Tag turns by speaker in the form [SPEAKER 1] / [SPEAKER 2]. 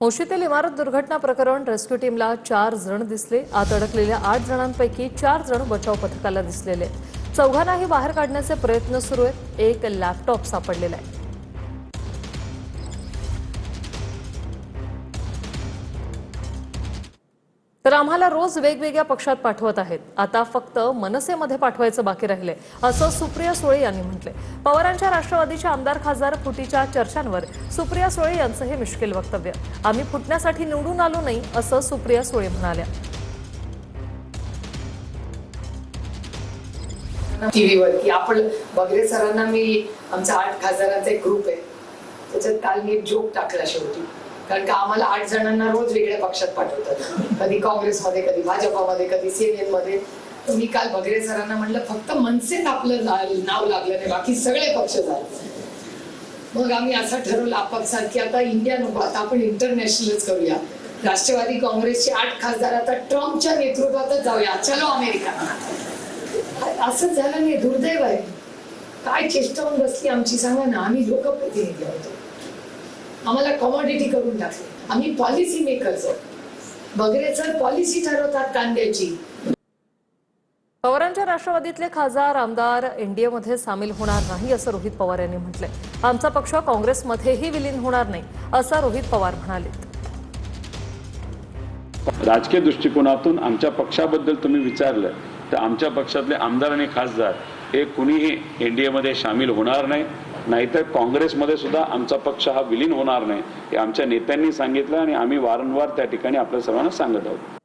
[SPEAKER 1] मोशीतील इमारत दुर्घटना प्रकरण रेस्क्यू टीमला 4 जण दिसले। आत अडकलेल्या 8 जणांपैकी 4 जण बचाव पथकाला दिसलेले। चौघांनाही बाहेर काढण्याचे प्रयत्न सुरू आहेत। एक लॅपटॉप सापडलेला आहे। तर आम्हाला रोज वेगवेगळ्या पक्षात पाठवत आहेत, आता फक्त मनसेमध्ये पाठवायचं बाकी राहिले, असं सुप्रिया सुळे यांनी म्हटले। पवारांच्या राष्ट्रवादीच्या आमदार खासदार फुटीच्या चर्चांवर सुप्रिया सुळे यांचं हे मिश्किल वक्तव्य। आम्ही फुटण्यासाठी निवडून आलो नाही, असं सुप्रिया सुळे म्हणाल्या।
[SPEAKER 2] टीव्हीवर की आपण बगरे सरांना मी आमचा 8 खासदारांचा एक ग्रुप आहे, त्याच्यात काल मी एक जोक टाकला शेवटी, कारण का आम्हाला 8 जणांना रोज वेगळ्या पक्षात पाठवतात, कधी काँग्रेसमध्ये, कधी भाजपामध्ये, कधी सीएनएन मध्ये। तर मी काल बगरे सरांना म्हणलं फक्त मनसेत आपलं नाव लागलं नाही, बाकी सगळे पक्ष झाले। मग आम्ही असं ठरवलं आपापसात की आता इंडिया नको, आता आपण इंटरनॅशनलच करूया। राष्ट्रवादी काँग्रेसचे 8 खासदार आता ट्रम्पच्या नेतृत्वातच जाऊया, चलो अमेरिका। असं झालं नाही, दुर्दैव आहे। काय चेष्टा होऊन बसली आमची सांगा ना। आम्ही लोकप्रतिनिधी होतो, आम्हाला कमोडिटी करून टाकले, आम्ही पॉलिसी मेकर्स आहोत। बगरे सर पॉलिसी ठरवतात कांद्याची।
[SPEAKER 1] पवारांच्या राष्ट्रवादीतले खासदार आमदार एनडीएमध्ये सामील होणार नाही, असं रोहित पवार यांनी म्हटलंय। आमचा पक्ष काँग्रेसमध्येही विलीन होणार नाही, असं रोहित पवार म्हणाले।
[SPEAKER 3] राजकीय दृष्टिकोनातून आमच्या पक्षाबद्दल तुम्ही विचारलं तर आमच्या पक्षातले आमदार आणि खासदार हे कुणीही एनडीएमध्ये सामील होणार नाही, नाहीतर काँग्रेसमध्ये सुद्धा आमचा पक्ष हा विलीन होणार नाही, हे आमच्या नेत्यांनी सांगितलं आणि आम्ही वारंवार त्या ठिकाणी आपल्या सर्वांना सांगत आहोत।